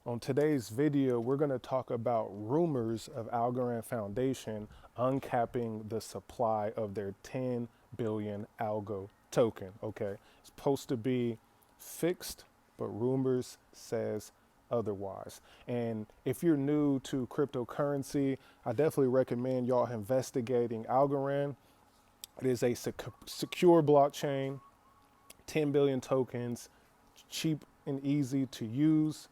On today's video, we're going to talk about rumors of Algorand Foundation uncapping the supply of their 10 billion Algo token. Okay, it's supposed to be fixed, but rumors says otherwise. And if you're new to cryptocurrency, I definitely recommend y'all investigating Algorand. It is a secure blockchain, 10 billion tokens, cheap and easy to use.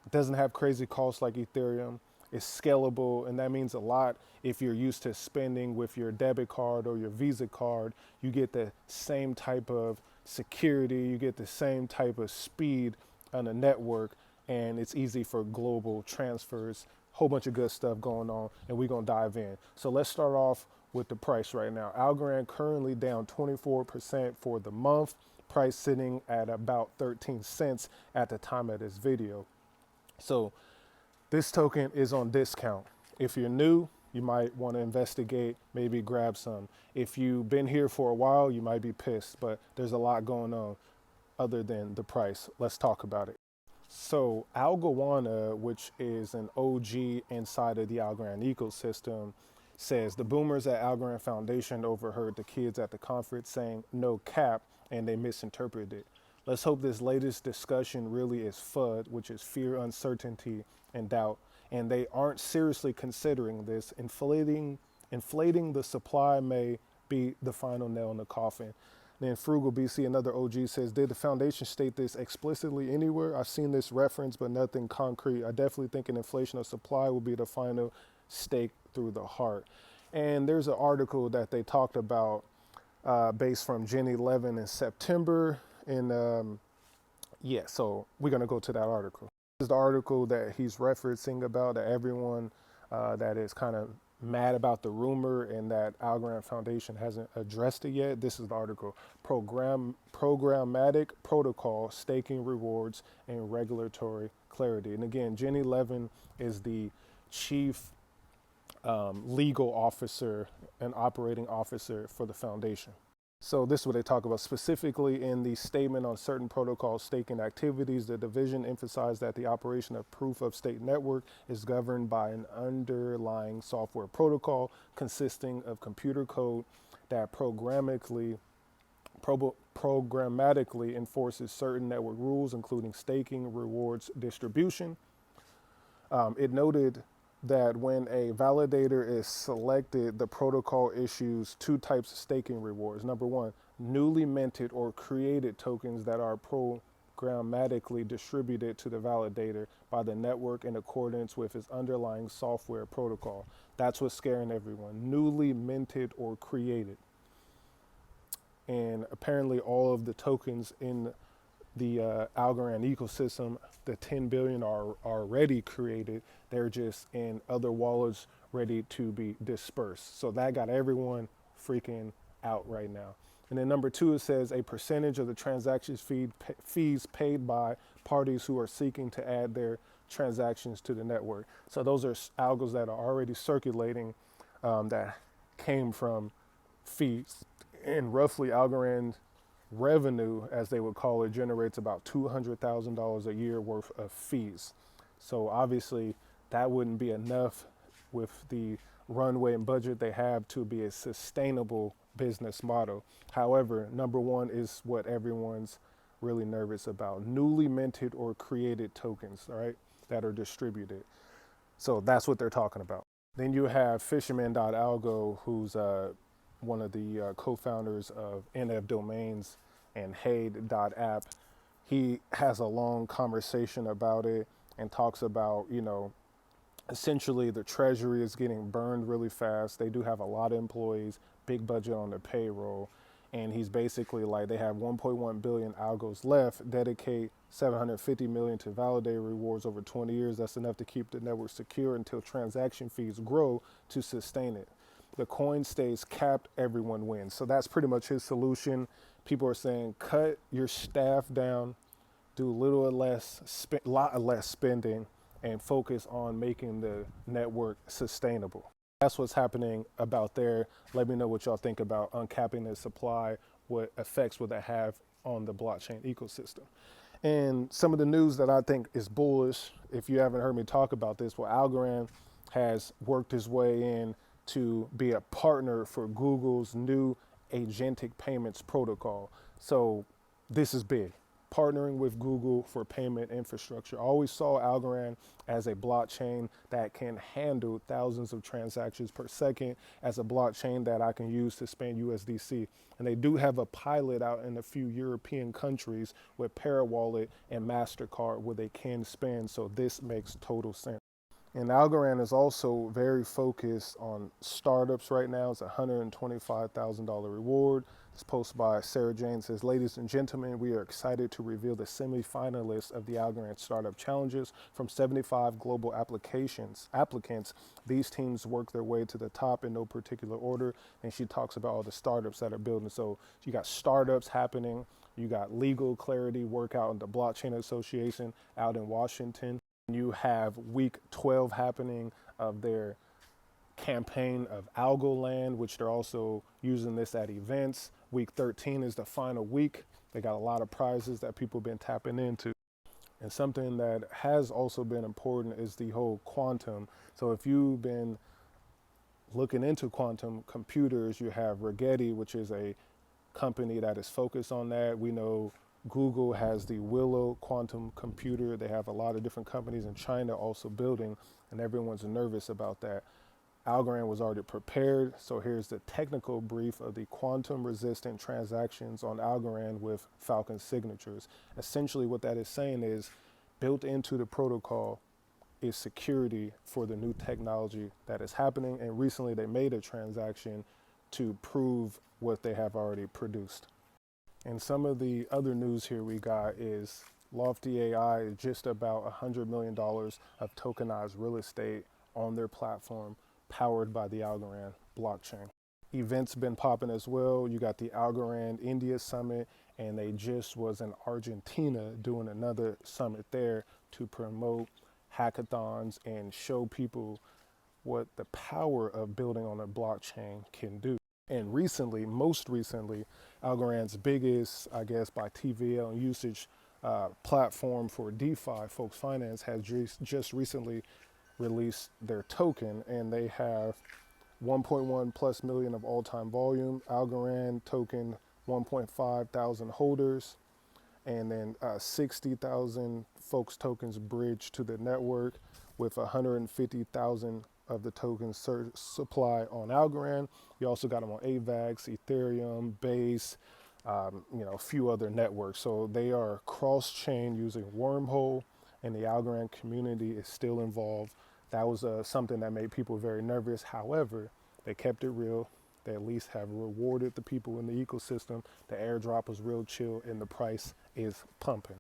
It doesn't have crazy costs like Ethereum. It's scalable, and that means a lot. If you're used to spending with your debit card or your Visa card, you get the same type of security, you get the same type of speed on the network, and it's easy for global transfers. Whole bunch of good stuff going on, and we're gonna dive in. So let's start off with the price right now. Algorand currently down 24% for the month. Price sitting at about 13 cents at the time of this video. So this token is on discount. If you're new, you might want to investigate, maybe grab some. If you've been here for a while, you might be pissed, but there's a lot going on other than the price. Let's talk about it. So Algo, which is an OG inside of the Algorand ecosystem, says the boomers at Algorand Foundation overheard the kids at the conference saying no cap, and they misinterpreted it. Let's hope this latest discussion really is FUD, which is fear, uncertainty, and doubt, and they aren't seriously considering this. Inflating the supply may be the final nail in the coffin. Then Frugal BC, another OG, says, did the foundation state this explicitly anywhere? I've seen this reference, but nothing concrete. I definitely think an inflation of supply will be the final stake through the heart. And there's an article that they talked about based from Gen 11 in September. And yeah, so we're going to go to that article. This is the article that he's referencing about, that everyone that is kind of mad about the rumor and that Algorand Foundation hasn't addressed it yet. This is the article. Programmatic protocol, staking rewards, and regulatory clarity. And again, Gen 11 is the chief legal officer and operating officer for the foundation. So this is what they talk about specifically in the statement on certain protocol staking activities. The division emphasized that the operation of proof of stake network is governed by an underlying software protocol consisting of computer code that programmatically enforces certain network rules, including staking, rewards, distribution. It noted that when a validator is selected, the protocol issues two types of staking rewards. Number one, newly minted or created tokens that are programmatically distributed to the validator by the network in accordance with its underlying software protocol. That's what's scaring everyone. Newly minted or created. And apparently all of the tokens in the Algorand ecosystem, the 10 billion are already created. They're just in other wallets ready to be dispersed. So that got everyone freaking out right now. And then number two, it says a percentage of the transactions fees paid by parties who are seeking to add their transactions to the network. So those are algos that are already circulating that came from fees. And roughly Algorand revenue, as they would call it, generates about $200,000 a year worth of fees. So obviously that wouldn't be enough with the runway and budget they have to be a sustainable business model. However, number one is what everyone's really nervous about: newly minted or created tokens, all right, that are distributed. So that's what they're talking about. Then you have fisherman.algo, who's one of the co-founders of NF Domains and Haid.app. He has a long conversation about it and talks about, essentially the treasury is getting burned really fast. They do have a lot of employees, big budget on their payroll. And he's basically like, they have 1.1 billion algos left, dedicate 750 million to validate rewards over 20 years. That's enough to keep the network secure until transaction fees grow to sustain it. The coin stays capped, everyone wins. So that's pretty much his solution. People are saying, cut your staff down, do a lot less spending, and focus on making the network sustainable. That's what's happening about there. Let me know what y'all think about uncapping the supply, what effects would that have on the blockchain ecosystem. And some of the news that I think is bullish, if you haven't heard me talk about this, well, Algorand has worked his way in to be a partner for Google's new agentic payments protocol. So this is big. Partnering with Google for payment infrastructure. I always saw Algorand as a blockchain that can handle thousands of transactions per second, as a blockchain that I can use to spend USDC. And they do have a pilot out in a few European countries with Parawallet and MasterCard where they can spend. So this makes total sense. And Algorand is also very focused on startups right now. It's a $125,000 reward. It's posted by Sarah Jane. Says, ladies and gentlemen, we are excited to reveal the semi-finalists of the Algorand Startup Challenges. From 75 global applicants, these teams work their way to the top in no particular order. And she talks about all the startups that are building. So you got startups happening. You got legal clarity work out in the Blockchain Association out in Washington. You have week 12 happening of their campaign of Algo land, which they're also using this at events. Week 13 is the final week. They got a lot of prizes that people have been tapping into. And something that has also been important is the whole quantum. So if you've been looking into quantum computers, you have Rigetti, which is a company that is focused on that. We know Google has the Willow quantum computer. They have a lot of different companies in China also building, and everyone's nervous about that. Algorand was already prepared, so here's the technical brief of the quantum resistant transactions on Algorand with Falcon signatures. Essentially what that is saying is built into the protocol is security for the new technology that is happening, and recently they made a transaction to prove what they have already produced. And some of the other news here we got is Lofty AI is just about $100 million of tokenized real estate on their platform powered by the Algorand blockchain. Events been popping as well. You got the Algorand India Summit, and they just was in Argentina doing another summit there to promote hackathons and show people what the power of building on a blockchain can do. And recently, most recently, Algorand's biggest, I guess, by TVL usage platform for DeFi, Folks Finance, has just recently released their token, and they have 1.1 plus million of all-time volume. Algorand token, 1.5 thousand holders, and then 60,000 Folks tokens bridged to the network with 150,000 of the token supply on Algorand. You also got them on AVAX, Ethereum, Base, a few other networks. So they are cross-chain using Wormhole, and the Algorand community is still involved. That was something that made people very nervous. However, they kept it real. They at least have rewarded the people in the ecosystem. The airdrop was real chill, and the price is pumping.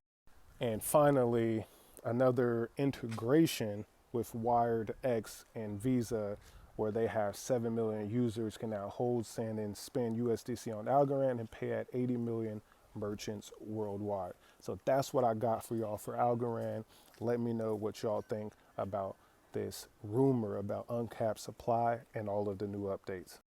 And finally, another integration with WiredX and Visa, where they have 7 million users can now hold, send, and spend USDC on Algorand and pay at 80 million merchants worldwide. So that's what I got for y'all for Algorand. Let me know what y'all think about this rumor about uncapped supply and all of the new updates.